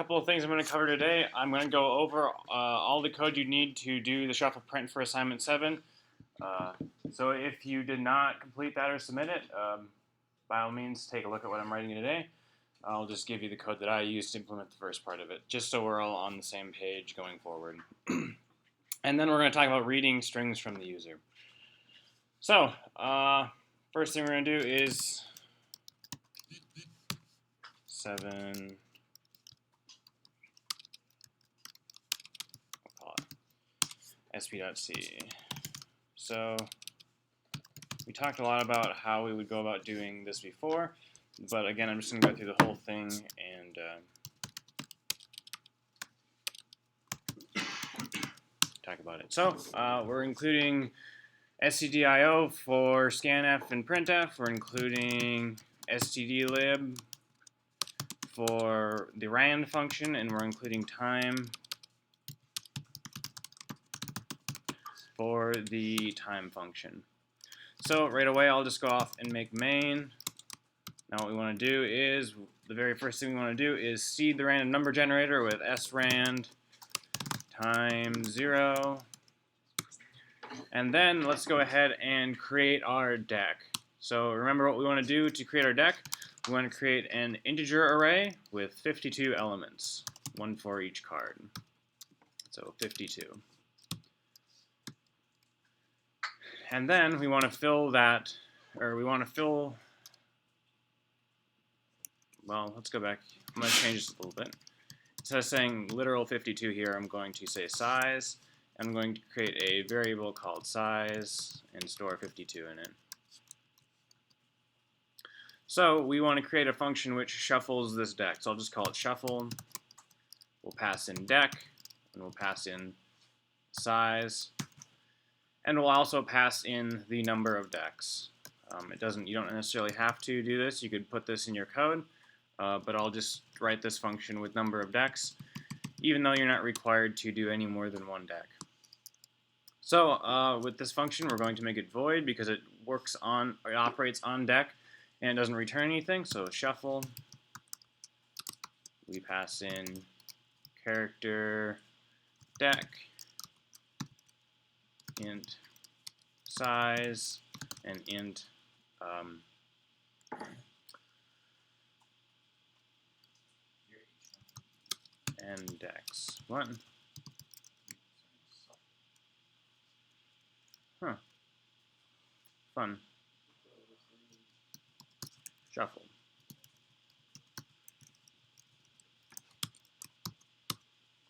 couple of things I'm going to cover today. I'm going to go over all the code you need to do the shuffle print for assignment 7. So if you did not complete that or submit it, by all means take a look at what I'm writing today. I'll just give you the code that I used to implement the first part of it, just so we're all on the same page going forward. And then we're going to talk about reading strings from the user. So, first thing we're going to do is 7, we'll call it sp.c. So, we talked a lot about how we would go about doing this before, but again, I'm just going to go through the whole thing and talk about it. So, we're including stdio for scanf and printf. We're including stdlib for the rand function, and we're including time for the time function. So right away, I'll just go off and make main. Now what we want to do is, the very first thing we want to do is seed the random number generator with srand times 0. And then let's go ahead and create our deck. So remember what we want to do to create our deck. We want to create an integer array with 52 elements, one for each card. So 52. And then we want to fill that, or we want to fill, well, let's go back. I'm going to change this a little bit. Instead of saying literal 52 here, I'm going to say size. I'm going to create a variable called size and store 52 in it. So we want to create a function which shuffles this deck. So I'll just call it shuffle. We'll pass in deck, and we'll pass in size. And we'll also pass in the number of decks. You don't necessarily have to do this. You could put this in your code, but I'll just write this function with number of decks, even though you're not required to do any more than one deck. So with this function, we're going to make it void because it operates on deck and it doesn't return anything. So shuffle, we pass in character deck, int size, and int and dex. What? Huh. Fun. Shuffle.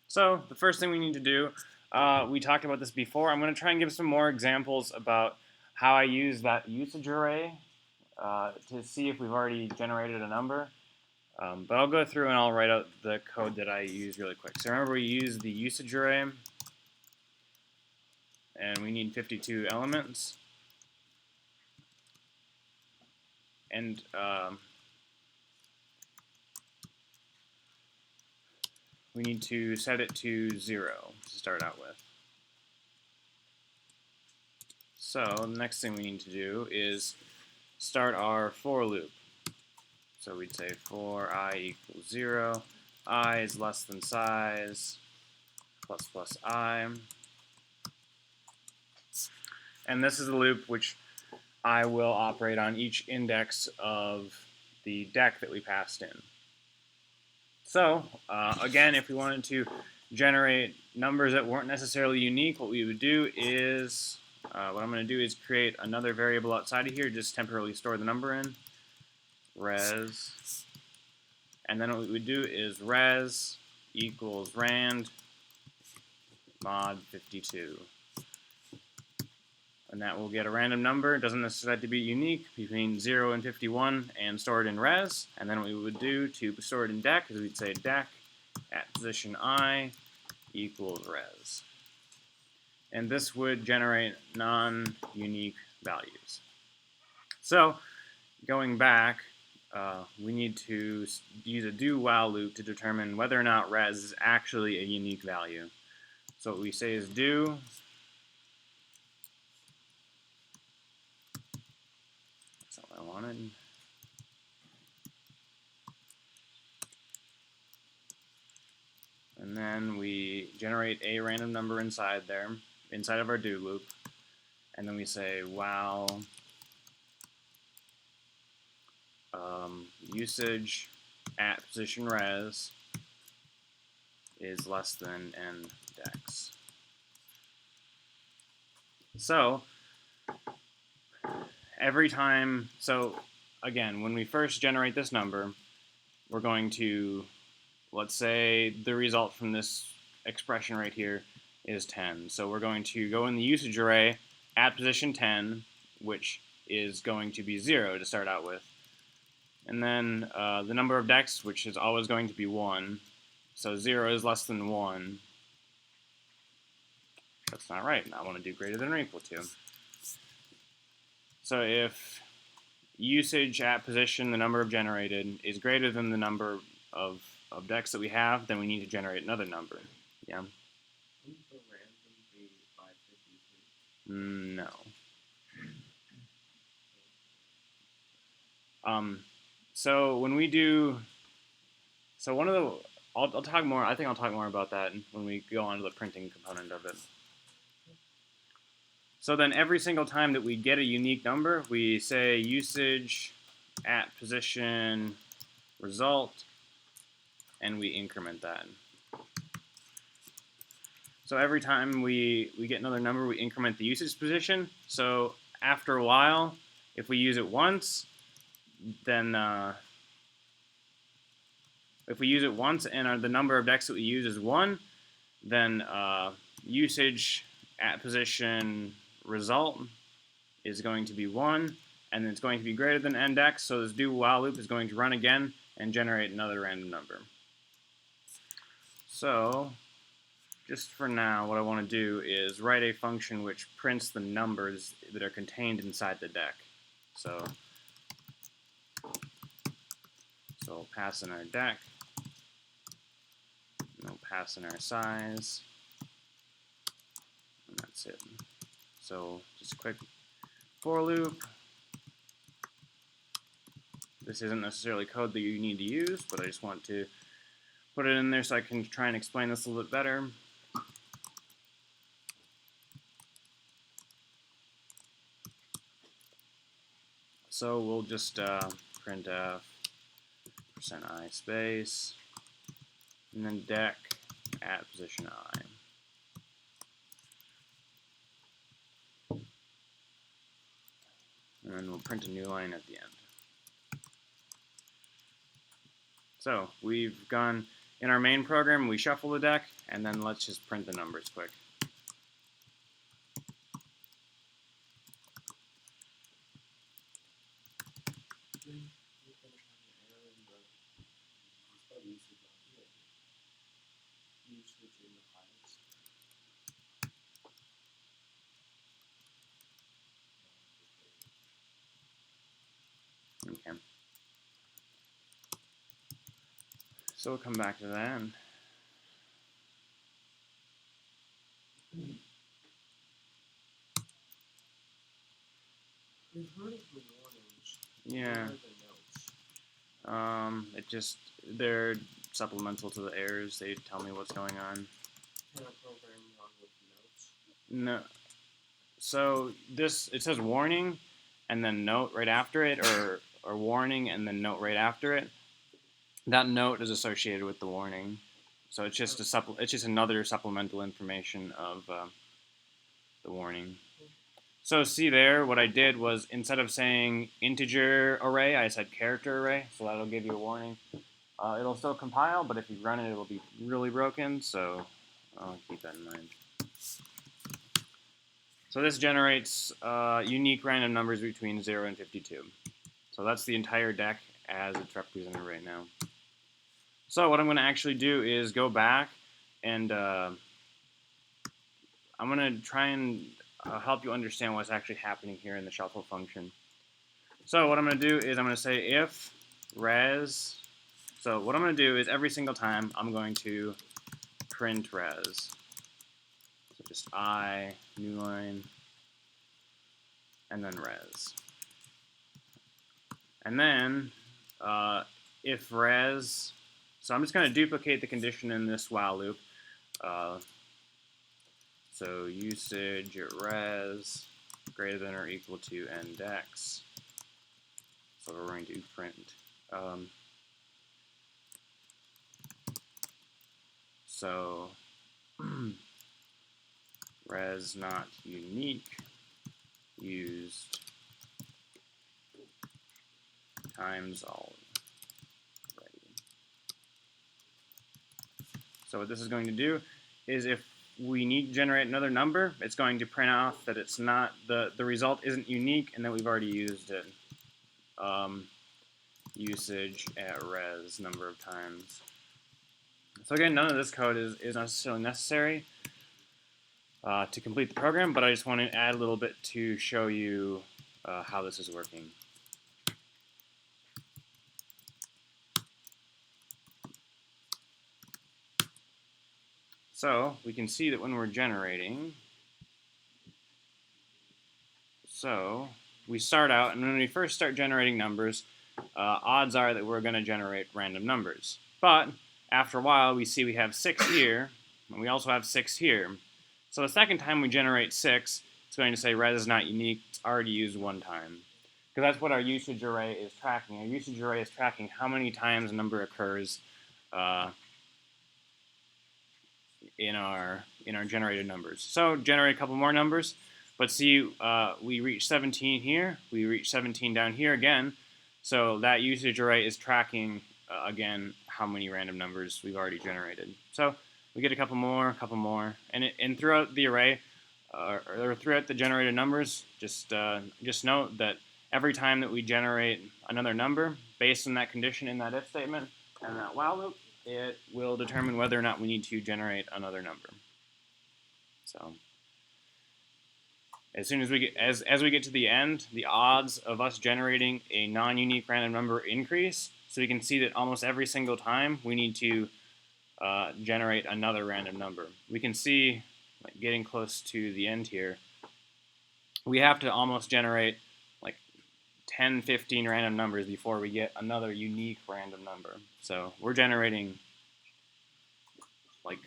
So the first thing we need to do, we talked about this before. I'm going to try and give some more examples about how I use that usage array to see if we've already generated a number. But I'll go through and I'll write out the code that I use really quick. So remember, we use the usage array, and we need 52 elements. And we need to set it to 0 to start out with. So the next thing we need to do is start our for loop. So we'd say for I equals 0, I is less than size, plus plus I. And this is the loop which I will operate on each index of the deck that we passed in. So, again, if we wanted to generate numbers that weren't necessarily unique, what we would do is, what I'm going to do is create another variable outside of here, just temporarily store the number in, res, and then what we would do is res equals rand mod 52. And that will get a random number. It doesn't necessarily have to be unique, between 0 and 51, and store it in res. And then what we would do to store it in deck is we'd say deck at position I equals res. And this would generate non-unique values. So going back, we need to use a do while loop to determine whether or not res is actually a unique value. So what we say is do I wanted. And then we generate a random number inside there, inside of our do loop. And then we say while usage at position res is less than n dex. So every time, so again, when we first generate this number, we're going to, let's say the result from this expression right here is 10. So we're going to go in the usage array at position 10, which is going to be 0 to start out with. And then the number of decks, which is always going to be 1. So 0 is less than 1. That's not right. I want to do greater than or equal to. So if usage at position, the number of generated, is greater than the number of decks that we have, then we need to generate another number. Yeah? Wouldn't the random be 553? No. So when we do, so one of the, I'll talk more, I think I'll talk more about that when we go on to the printing component of it. So then every single time that we get a unique number, we say usage at position result, and we increment that. So every time we get another number, we increment the usage position. So after a while, if we use it once, then if we use it once and the number of decks that we use is 1, then usage at position result is going to be 1, and it's going to be greater than n decks, so this do while loop is going to run again and generate another random number. So just for now, what I want to do is write a function which prints the numbers that are contained inside the deck. So we'll pass in our deck, and we'll pass in our size, and that's it. So just a quick for loop. This isn't necessarily code that you need to use, but I just want to put it in there so I can try and explain this a little bit better. So we'll just print %i space, and then deck at position I. And then we'll print a new line at the end. So we've gone in our main program, we shuffle the deck, and then let's just print the numbers quick. Okay. So we'll come back to that. We've heard of the warnings. Yeah. It just, they're supplemental to the errors. They tell me what's going on. Can a program run with notes? No. So this, it says warning and then note right after it, or warning and then note right after it. That note is associated with the warning. So it's just it's just another supplemental information of the warning. So see there, what I did was instead of saying integer array, I said character array, so that'll give you a warning. It'll still compile, but if you run it, it'll be really broken, so I'll keep that in mind. So this generates unique random numbers between 0 and 52. So that's the entire deck as it's represented right now. So what I'm going to actually do is go back and I'm going to try and help you understand what's actually happening here in the shuffle function. So what I'm going to do is I'm going to say if res. So what I'm going to do is every single time I'm going to print res. So just I, new line, and then res. And then if res So I'm just going to duplicate the condition in this while loop. So usage res greater than or equal to index. So we're going to print. So res not unique used times already. So what this is going to do is if we need to generate another number, it's going to print off that it's not the result isn't unique and that we've already used it. Usage at res number of times. So again, none of this code is necessarily necessary to complete the program, but I just want to add a little bit to show you how this is working. So we can see that when we're generating, so we start out, and when we first start generating numbers, odds are that we're going to generate random numbers. But after a while, we see we have 6 here, and we also have 6 here. So the second time we generate 6, it's going to say res is not unique, it's already used one time. Because that's what our usage array is tracking. Our usage array is tracking how many times a number occurs in our generated numbers. So generate a couple more numbers, but see we reach 17 here, we reach 17 down here again, so that usage array is tracking again how many random numbers we've already generated. So we get a couple more, and throughout the array, or throughout the generated numbers, just note that every time that we generate another number based on that condition in that if statement and that while loop, it will determine whether or not we need to generate another number. So as soon as we get as we get to the end, the odds of us generating a non-unique random number increase. So we can see that almost every single time we need to generate another random number. We can see, like, getting close to the end here, we have to almost generate like 10, 15 random numbers before we get another unique random number. So we're generating, like,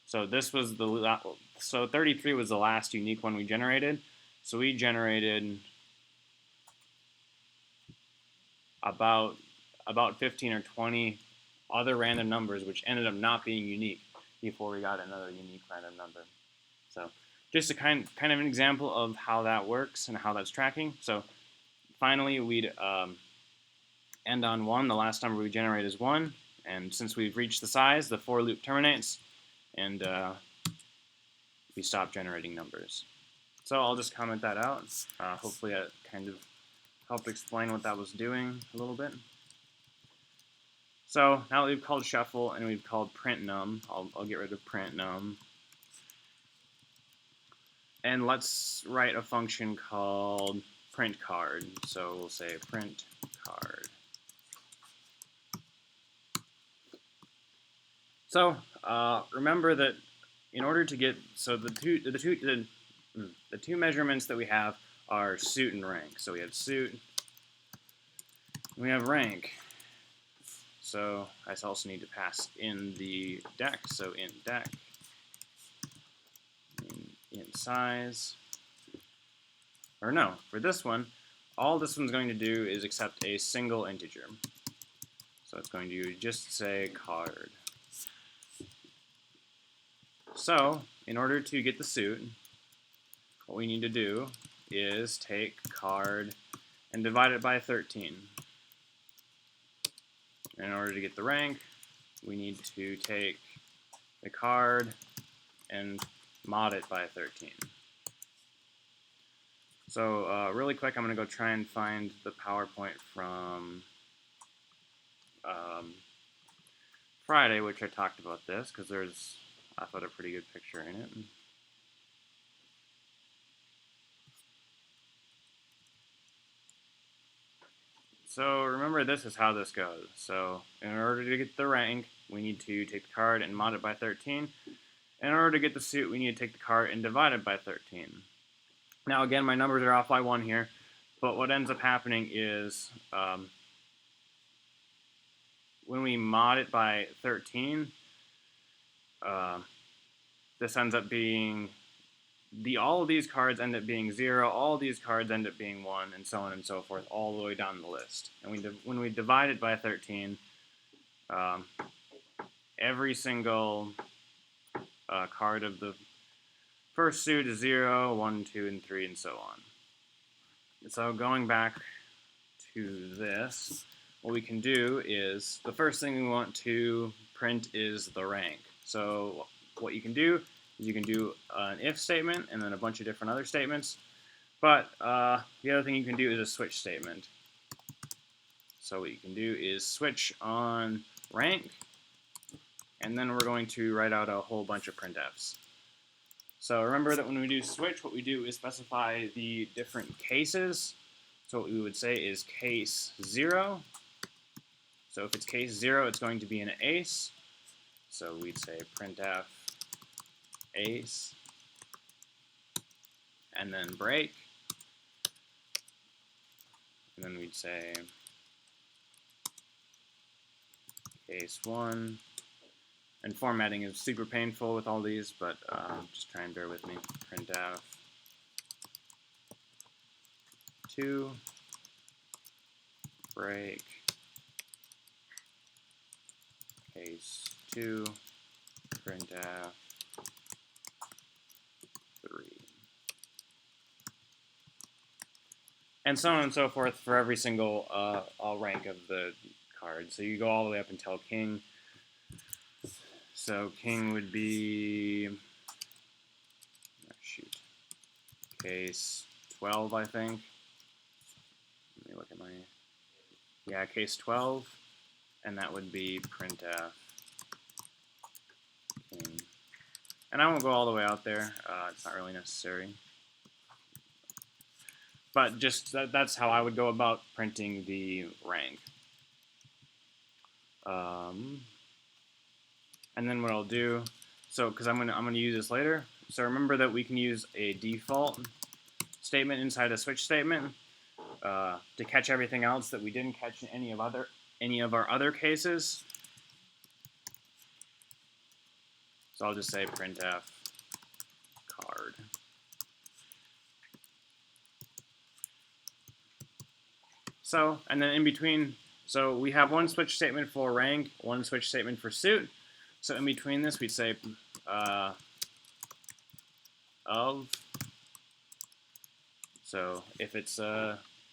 so this was so 33 was the last unique one we generated. So we generated about 15 or 20 other random numbers, which ended up not being unique before we got another unique random number. So just a kind of an example of how that works and how that's tracking. So finally, we'd end on 1. The last number we generate is 1. And since we've reached the size, the for loop terminates, and we stop generating numbers. So I'll just comment that out. Hopefully that kind of helped explain what that was doing a little bit. So now that we've called shuffle and we've called print num, I'll get rid of print num. And let's write a function called print card. So we'll say print card. So remember that in order to get, so the two measurements that we have are suit and rank. So we have suit, and we have rank. So I also need to pass in the deck. So in deck, in size, or no, for this one, all this one's going to do is accept a single integer. So it's going to just say card. So in order to get the suit, what we need to do is take card and divide it by 13. And in order to get the rank, we need to take the card and mod it by 13. So really quick, I'm going to go try and find the PowerPoint from Friday, which I talked about this, because there's, I thought, a pretty good picture in it. So remember, this is how this goes. So in order to get the rank, we need to take the card and mod it by 13. In order to get the suit, we need to take the card and divide it by 13. Now again, my numbers are off by 1 here, but what ends up happening is when we mod it by 13, this ends up being all of these cards end up being 0, all of these cards end up being 1, and so on and so forth, all the way down the list. And when we divide it by 13, every single card of the first suit is 0, 1, 2, and 3, and so on. So going back to this, what we can do is, the first thing we want to print is the rank. So what you can do is you can do an if statement and then a bunch of different other statements. But the other thing you can do is a switch statement. So what you can do is switch on rank, and then we're going to write out a whole bunch of printfs. So remember that when we do switch, what we do is specify the different cases. So what we would say is case 0. So if it's case 0, it's going to be an ace. So we'd say printf ace, and then break. And then we'd say case 1. And formatting is super painful with all these, but just try and bear with me. Printf 2, break, case 2, printf 3. And so on and so forth for every single rank of the card. So you go all the way up until king. So king would be, case 12, I think. Let me look at my, case 12, and that would be printf king. And I won't go all the way out there, it's not really necessary. But just that's how I would go about printing the rank. And then what I'll do, so because I'm gonna use this later. So remember that we can use a default statement inside a switch statement to catch everything else that we didn't catch in any of our other cases. So I'll just say printf card. So, and then in between, so we have one switch statement for rank, one switch statement for suit. So in between this, we'd say of. So if it's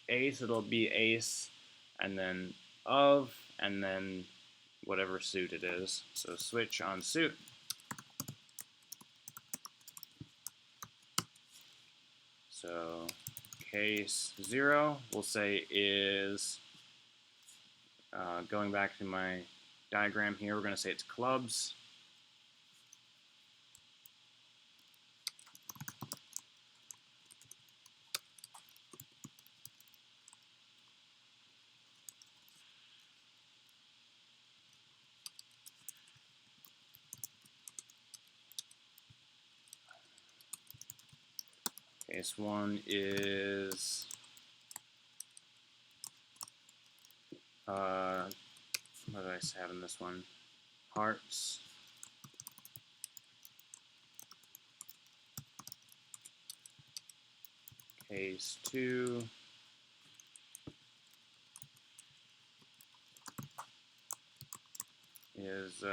ace, it'll be ace, and then of, and then whatever suit it is. So switch on suit. So case 0, we'll say is, going back to my diagram here, we're going to say it's clubs. Case 1 is what did I have in this one? Hearts. Case 2 is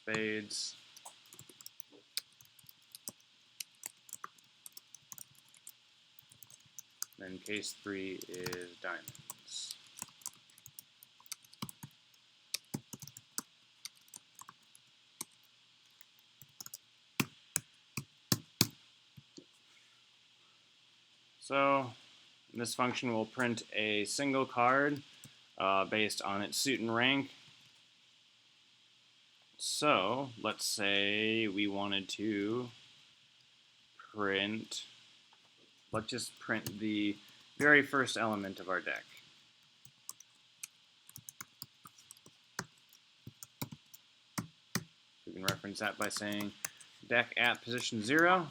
spades. Then case 3 is diamonds. So this function will print a single card based on its suit and rank. So let's say we wanted to print, let's just print the very first element of our deck. We can reference that by saying deck at position 0.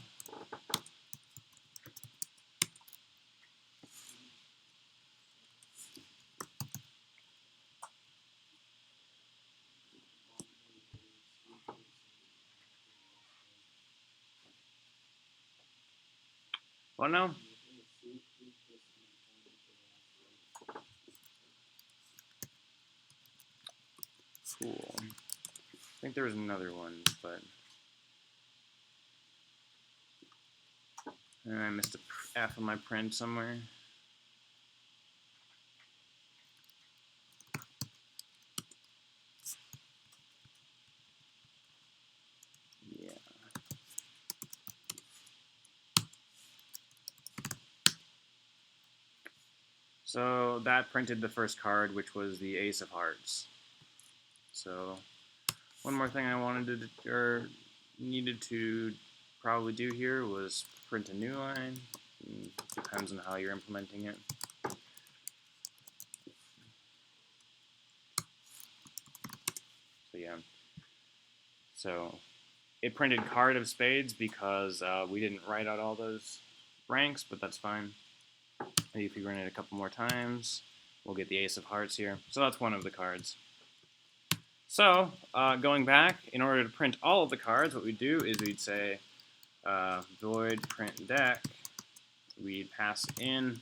What now? Cool. I think there was another one, but I missed a F on my print somewhere. Yeah. So that printed the first card, which was the Ace of Hearts. So one more thing I wanted to, or needed to probably do here was print a new line. Depends on how you're implementing it. So yeah. So it printed card of spades because we didn't write out all those ranks, but that's fine. If we run it a couple more times, we'll get the Ace of Hearts here. So that's one of the cards. So going back, in order to print all of the cards, what we'd do is we'd say void print deck. We'd pass in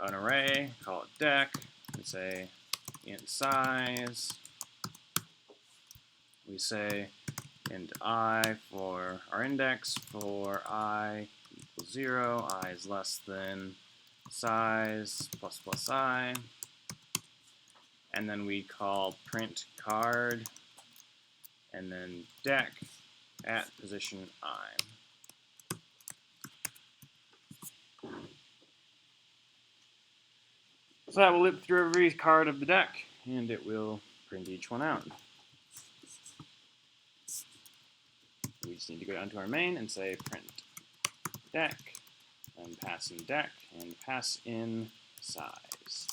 an array, call it deck, and say int size. We say int I for our index for I equals 0, I is less than size plus plus I. And then we call print card and then deck at position I. So that will loop through every card of the deck, and it will print each one out. We just need to go down to our main and say print deck, and pass in deck, and pass in size.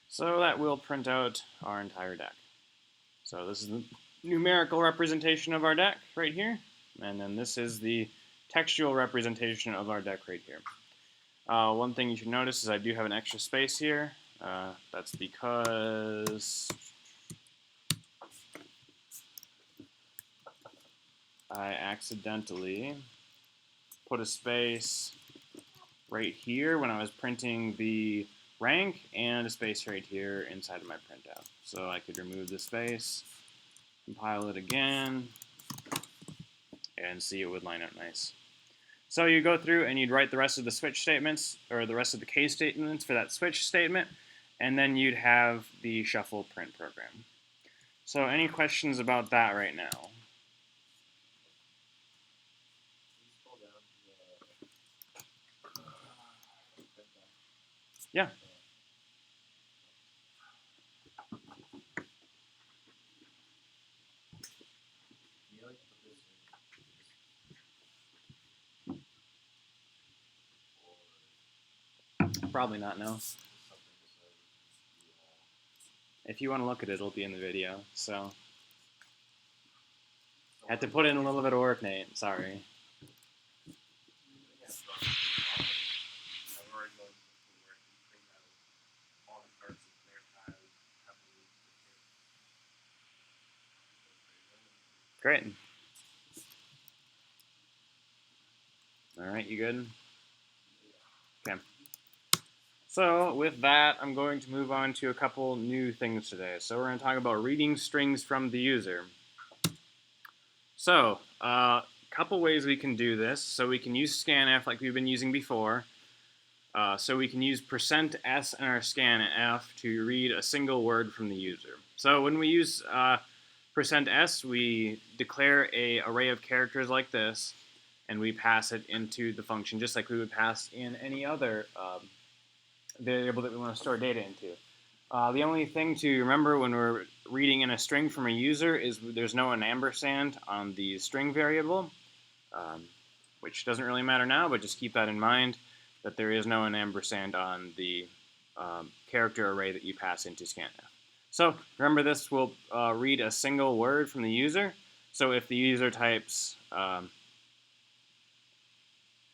So that will print out our entire deck. So this is the numerical representation of our deck right here, and then this is the textual representation of our deck right here. One thing you should notice is I do have an extra space here. That's because I accidentally put a space right here when I was printing the rank and a space right here inside of my printout. So I could remove the space, compile it again, and see it would line up nice. So you go through and you'd write the rest of the switch statements, or the rest of the case statements for that switch statement, and then you'd have the shuffle print program. So any questions about that right now? Yeah. Probably not, no. If you want to look at it, it'll be in the video, so. Had to put in a little bit of work, Nate, sorry. Great. All right, you good? Okay. So with that, I'm going to move on to a couple new things today. So we're going to talk about reading strings from the user. So a couple ways we can do this. So we can use scanf like we've been using before. So we can use %s in our scanf to read a single word from the user. So when we use %s, we declare an array of characters like this, and we pass it into the function just like we would pass in any other variable that we want to store data into. The only thing to remember when we're reading in a string from a user is there's no an ampersand on the string variable, which doesn't really matter now, but just keep that in mind, that there is no an ampersand on the character array that you pass into scanf. So remember, this will read a single word from the user. So if the user types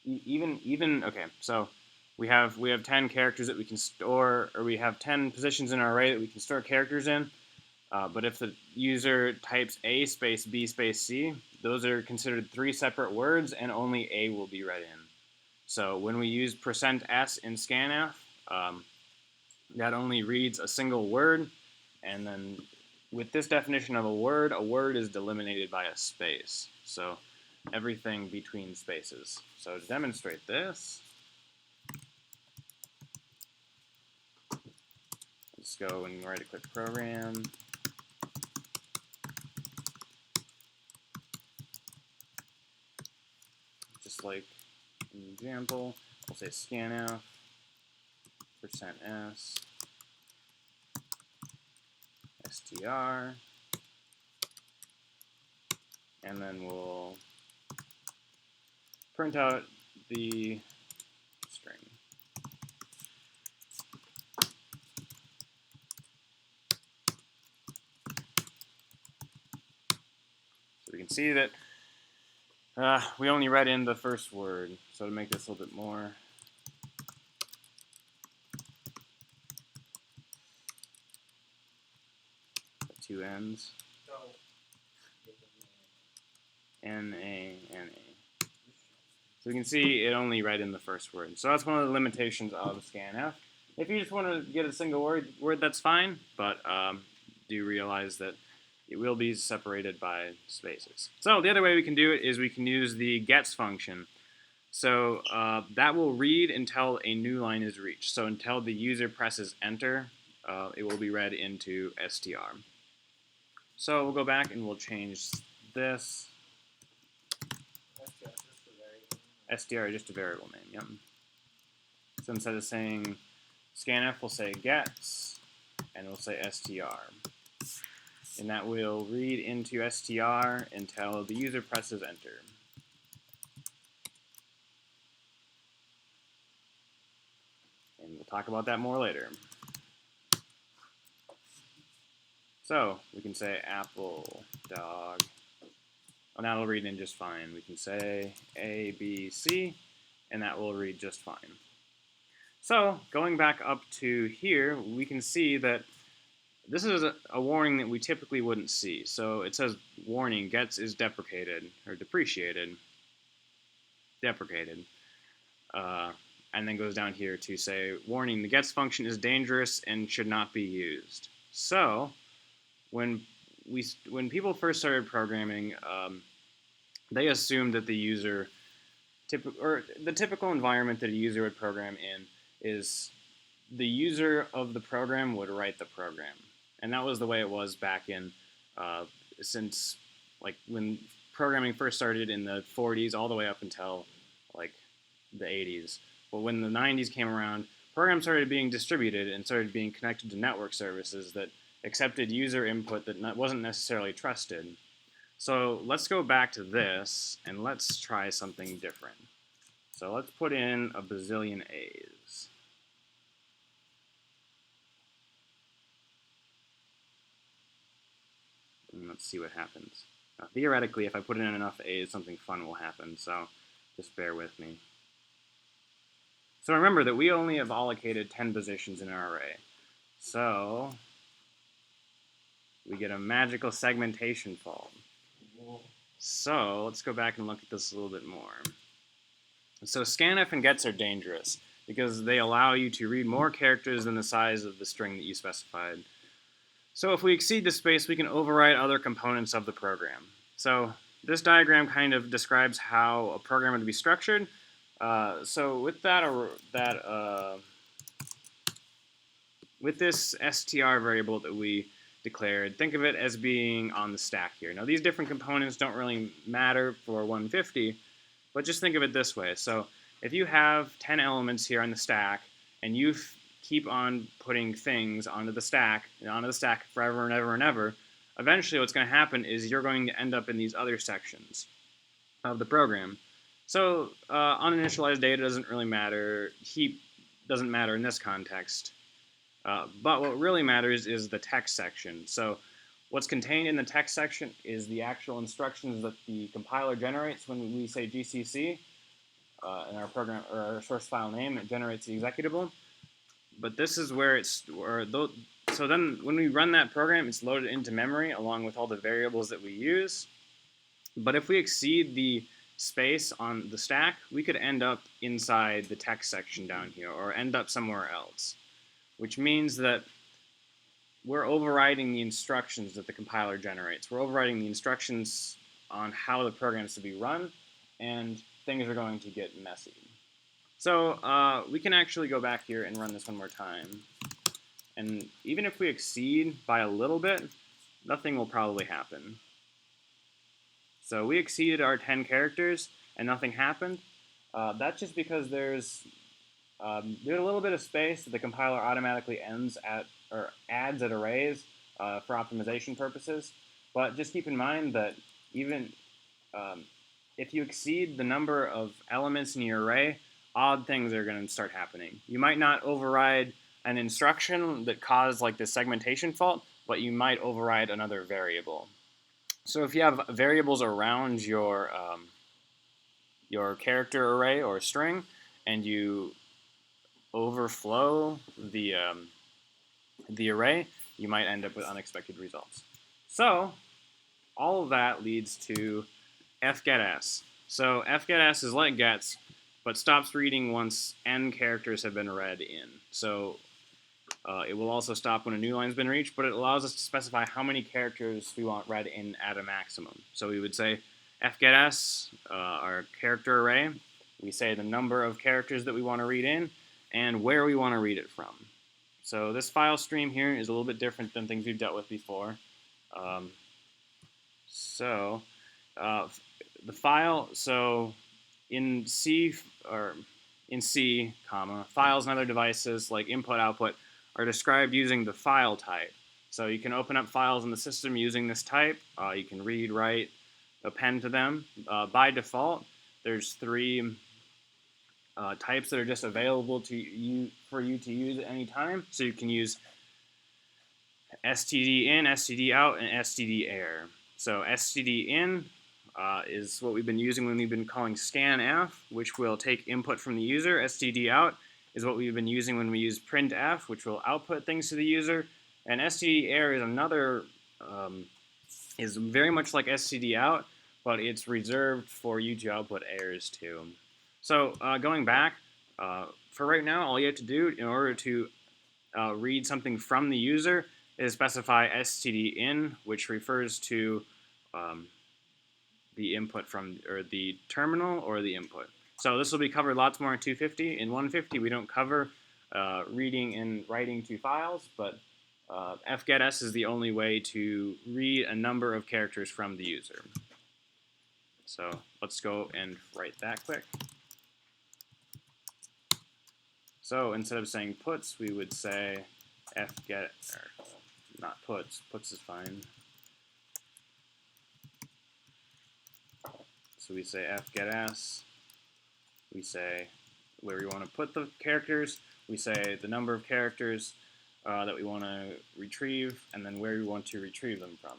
okay, so we have 10 characters that we can store, or we have 10 positions in our array that we can store characters in. But if the user types A space B space C, those are considered 3 separate words, and only A will be read in. So when we use %s in scanf, that only reads a single word, and then with this definition of a word is delimited by a space. So everything between spaces. So to demonstrate this, let's go and write a quick program. Just like an example, we'll say scanf %s str, and then we'll print out the string. So we can see that we only read in the first word. So to make this a little bit more, two N's, N-A, N-A. So we can see it only read in the first word. So that's one of the limitations of scanf. If you just want to get a single word, that's fine, but do realize that it will be separated by spaces. So the other way we can do it is we can use the gets function. So that will read until a new line is reached. So until the user presses enter, it will be read into str. So we'll go back and we'll change this. str is just a variable name, yep. So instead of saying scanf, we'll say gets, and we'll say str. And that will read into str until the user presses enter. And we'll talk about that more later. So we can say apple, dog. And that'll read in just fine. We can say A, B, C, and that will read just fine. So going back up to here, we can see that this is a warning that we typically wouldn't see. So it says, warning, gets is deprecated, or depreciated, deprecated. And then goes down here to say, warning, the gets function is dangerous and should not be used. So when people first started programming, they assumed that the user, the typical environment that a user would program in is the user of the program would write the program. And that was the way it was back in, since like when programming first started in the 40s all the way up until like the 80s. But when the 90s came around, programs started being distributed and started being connected to network services that accepted user input that wasn't necessarily trusted. So let's go back to this and let's try something different. So let's put in a bazillion A's. And let's see what happens. Theoretically, if I put in enough A's, something fun will happen, so just bear with me. So remember that we only have allocated 10 positions in our array. So we get a magical segmentation fault. So let's go back and look at this a little bit more. So scanf and gets are dangerous because they allow you to read more characters than the size of the string that you specified. So if we exceed the space, we can override other components of the program. So this diagram kind of describes how a program would be structured. So with with this str variable that we declared, think of it as being on the stack here. Now these different components don't really matter for 150, but just think of it this way. So if you have 10 elements here on the stack, and you keep on putting things onto the stack forever and ever and ever, eventually what's going to happen is you're going to end up in these other sections of the program. So uninitialized data doesn't really matter. Heap doesn't matter in this context. But what really matters is the text section. So what's contained in the text section is the actual instructions that the compiler generates when we say GCC. in our program or our source file name, it generates the executable. But this is where so then when we run that program, it's loaded into memory along with all the variables that we use. But if we exceed the space on the stack, we could end up inside the text section down here or end up somewhere else, which means that we're overriding the instructions that the compiler generates. We're overriding the instructions on how the program is to be run, and things are going to get messy. So we can actually go back here and run this one more time. And even if we exceed by a little bit, nothing will probably happen. So we exceeded our 10 characters and nothing happened. That's just because there's a little bit of space that the compiler automatically adds at arrays for optimization purposes. But just keep in mind that even if you exceed the number of elements in your array, odd things are going to start happening. You might not override an instruction that caused like the segmentation fault, but you might override another variable. So if you have variables around your character array or string, and you overflow the array, you might end up with unexpected results. So all of that leads to fgets. So fgets is like gets, but stops reading once n characters have been read in. So it will also stop when a new line's been reached, but it allows us to specify how many characters we want read in at a maximum. So we would say fgets, our character array, we say the number of characters that we want to read in, and where we want to read it from. So this file stream here is a little bit different than things we've dealt with before. The file, so in C, files and other devices like input, output, are described using the file type. So you can open up files in the system using this type. You can read, write, append to them. By default, there's 3 types that are just available to you for you to use at any time. So you can use std_in, std_out, and std_err. So std_in is what we've been using when we've been calling scanf, which will take input from the user. std_out is what we've been using when we use printf, which will output things to the user. And std_err is another, is very much like std_out, but it's reserved for you to output errors too. So going back, for right now, all you have to do in order to read something from the user is specify std_in, which refers to the input from, or the terminal or the input. So this will be covered lots more in 250. In 150, we don't cover reading and writing to files, but fgets is the only way to read a number of characters from the user. So let's go and write that quick. So instead of saying puts, we would say fget, or not puts, puts is fine. So we say fgets, we say where we want to put the characters, we say the number of characters that we want to retrieve, and then where we want to retrieve them from.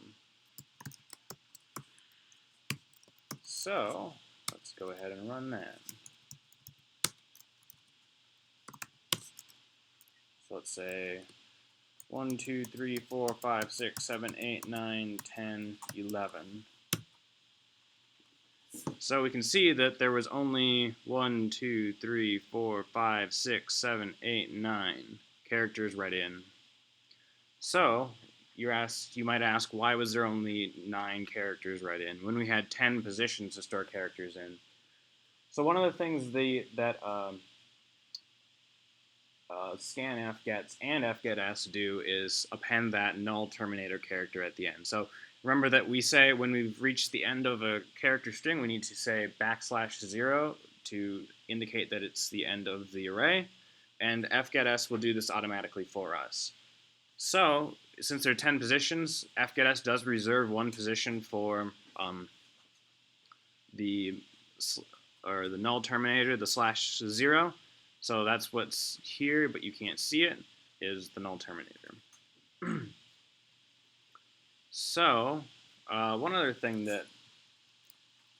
So let's go ahead and run that. So let's say 1, 2, 3, 4, 5, 6, 7, 8, 9, 10, 11. So we can see that there was only 1, 2, 3, 4, 5, 6, 7, 8, 9 characters read in. So you might ask, why was there only 9 characters read in when we had 10 positions to store characters in? So one of the things that scanf gets and fgets do is append that null terminator character at the end. So remember that we say when we've reached the end of a character string, we need to say \0 to indicate that it's the end of the array, and fgets will do this automatically for us. So since there are 10 positions, fgets does reserve 1 position for the null terminator, the /0. So that's what's here, but you can't see it, is the null terminator. So one other thing that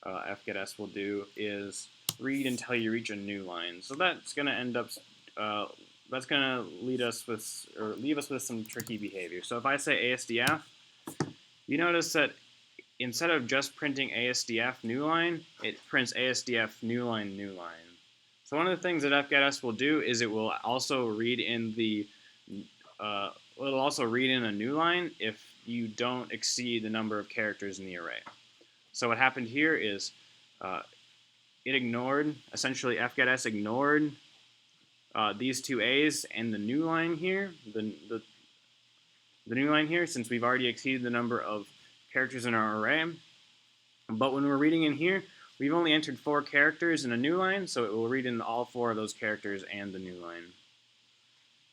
fgets will do is read until you reach a new line. So that's going to end up, that's going to leave us with some tricky behavior. So if I say ASDF, you notice that instead of just printing ASDF new line, it prints ASDF new line new line. So one of the things that fgets will do is it will also read in the it'll also read in a new line if you don't exceed the number of characters in the array. So what happened here is it ignored, essentially fgets ignored these two A's and the new line here, the new line here, since we've already exceeded the number of characters in our array. But when we're reading in here, we've only entered 4 characters in a new line, so it will read in all 4 of those characters and the new line.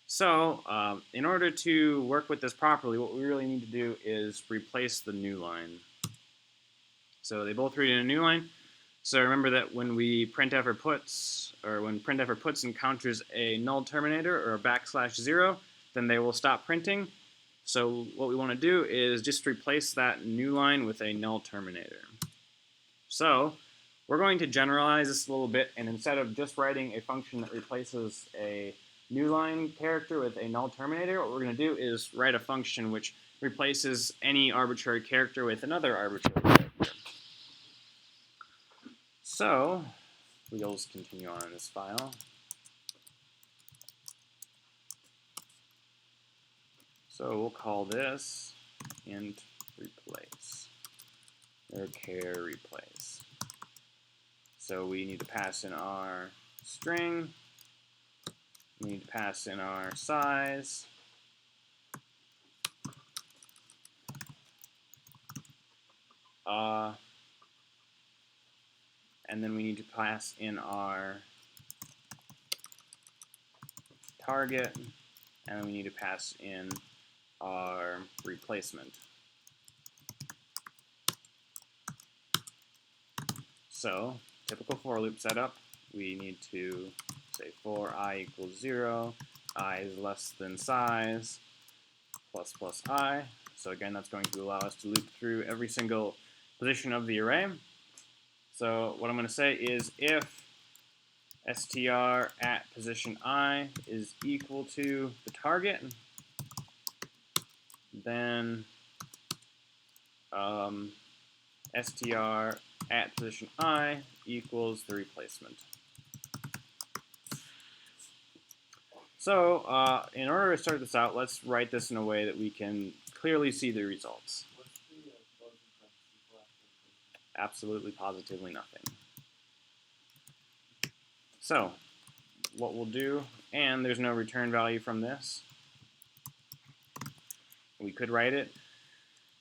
So in order to work with this properly, what we really need to do is replace the new line. So they both read in a new line. So remember that when we printf or puts, or when printf or puts encounters a null terminator or a \0, then they will stop printing. So what we want to do is just replace that new line with a null terminator. So we're going to generalize this a little bit, and instead of just writing a function that replaces a new line character with a null terminator, what we're going to do is write a function which replaces any arbitrary character with another arbitrary character. So we'll just continue on in this file. So we'll call this int replace, or char replace. So we need to pass in our string, we need to pass in our size, and then we need to pass in our target, and then we need to pass in our replacement. So, typical for loop setup, we need to say for I equals 0, I is less than size, plus plus I. So again, that's going to allow us to loop through every single position of the array. So what I'm going to say is if str at position I is equal to the target, then str at position I equals the replacement. So in order to start this out, let's write this in a way that we can clearly see the results. Absolutely, positively nothing. So what we'll do, and there's no return value from this. We could write it.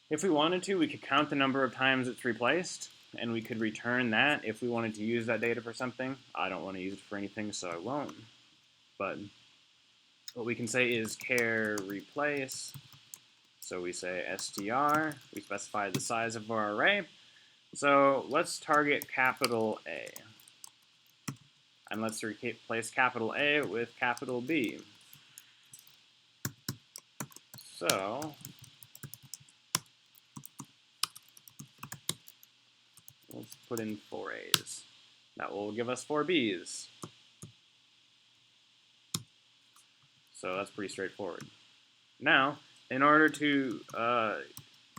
If we wanted to, we could count the number of times it's replaced, and we could return that if we wanted to use that data for something. I don't want to use it for anything, so I won't. But what we can say is char replace. So we say str, we specify the size of our array. So let's target capital A. And let's replace capital A with capital B. So let's put in 4 A's. That will give us 4 B's. So that's pretty straightforward. Now, in order to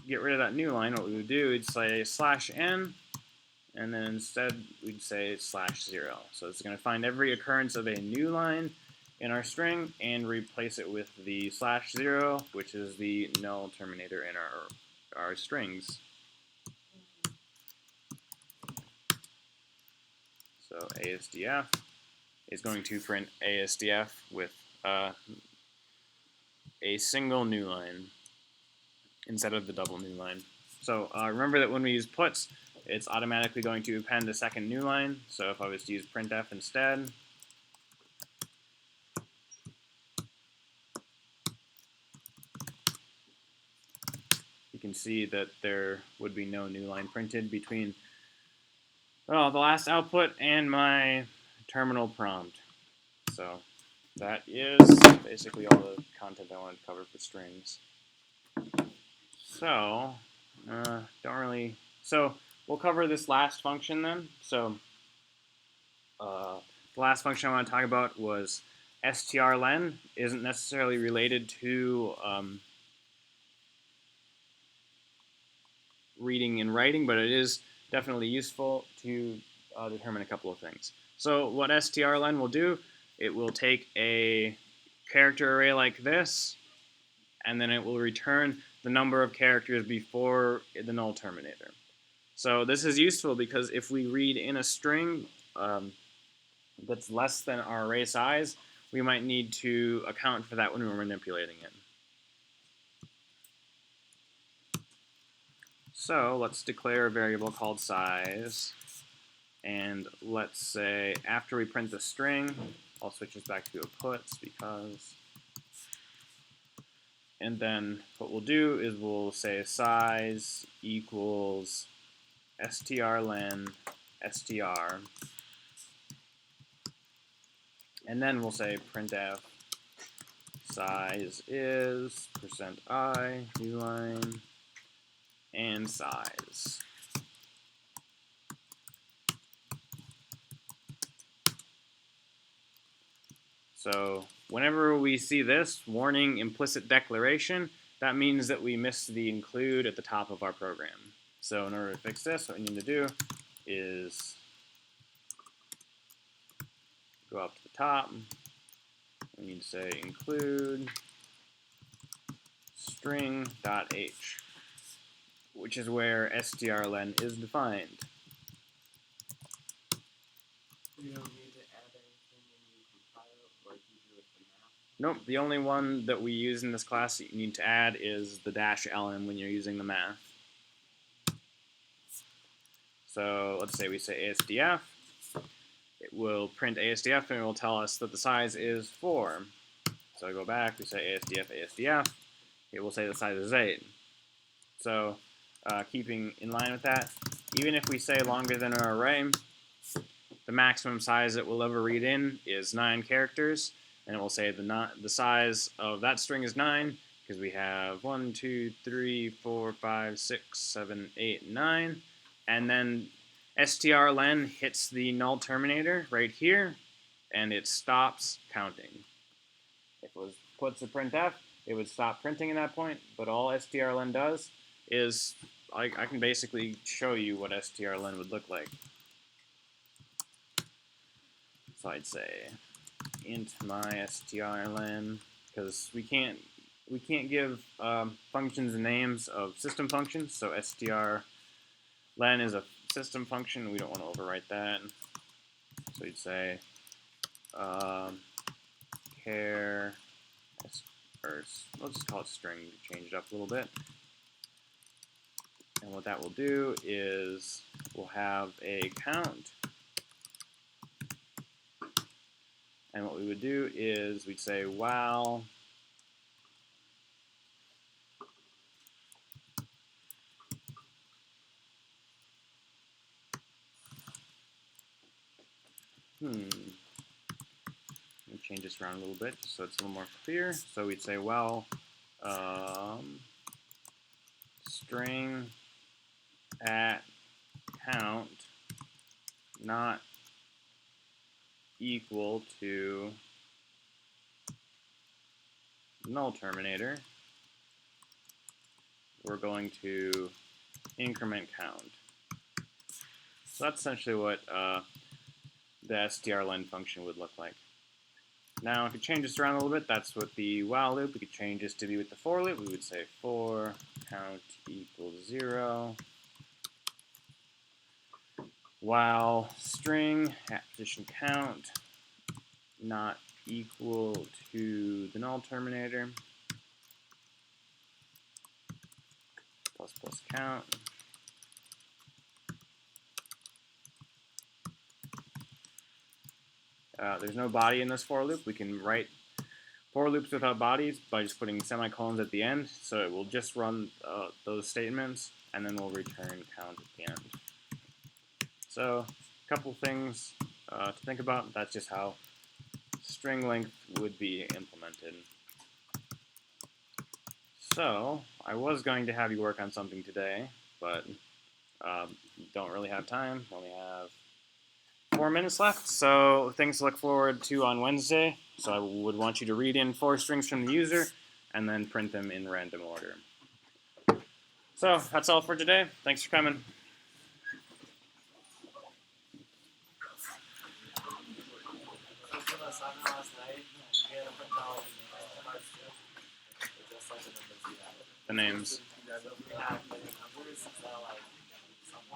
get rid of that new line, what we would do is say /n, and then instead we'd say /0. So it's going to find every occurrence of a new line in our string and replace it with the /0, which is the null terminator in our strings. So ASDF is going to print ASDF with a single new line instead of the double new line. So remember that when we use puts, it's automatically going to append a second new line. So if I was to use printf instead, you can see that there would be no new line printed between the last output and my terminal prompt. So that is basically all the content I wanted to cover for strings. So, so we'll cover this last function then. So The last function I want to talk about was strlen. Isn't necessarily related to reading and writing, but it is definitely useful to determine a couple of things. So what strlen will do, it will take a character array like this, and then it will return the number of characters before the null terminator. So this is useful because if we read in a string that's less than our array size, we might need to account for that when we're manipulating it. So let's declare a variable called size, and let's say after we print the string, I'll switch this back to a puts because, and then what we'll do is we'll say size equals strlen str, and then we'll say printf size is %I, new line, and size. So whenever we see this warning implicit declaration, that means that we missed the include at the top of our program. So in order to fix this, what we need to do is go up to the top. We need to say include string.h, which is where strlen is defined. You don't need to add anything when you compile it like you do with the math. Nope, the only one that we use in this class that you need to add is the -ln when you're using the math. So let's say we say ASDF. It will print ASDF and it will tell us that the size is 4. So I go back, we say ASDF, ASDF. It will say the size is 8. So keeping in line with that, even if we say longer than our array, the maximum size it will ever read in is 9 characters, and it will say the size of that string is 9 because we have 1, 2, 3, 4, 5, 6, 7, 8, 9, and then strlen hits the null terminator right here, and it stops counting. If it was puts a printf, it would stop printing at that point, but all strlen does is, I can basically show you what strlen would look like. So I'd say int my strlen, because we can't give functions names of system functions, so strlen is a system function, we don't want to overwrite that. So you'd say char, or let's just call it string to change it up a little bit. And what that will do is we'll have a count. And what we would do is we'd say while let me change this around a little bit just so it's a little more clear. So we'd say while string at count not equal to null terminator, we're going to increment count. So that's essentially what the strlen function would look like. Now, if we change this around a little bit, that's what the while loop. We could change this to be with the for loop. We would say for count equals 0, while string at position count not equal to the null terminator plus count. There's no body in this for loop. We can write for loops without bodies by just putting semicolons at the end, so it will just run those statements, and then we'll return count at the end. So a couple things to think about. That's just how string length would be implemented. So I was going to have you work on something today, but don't really have time. Only have 4 minutes left, so things to look forward to on Wednesday. So I would want you to read in 4 strings from the user and then print them in random order. So that's all for today. Thanks for coming. The names.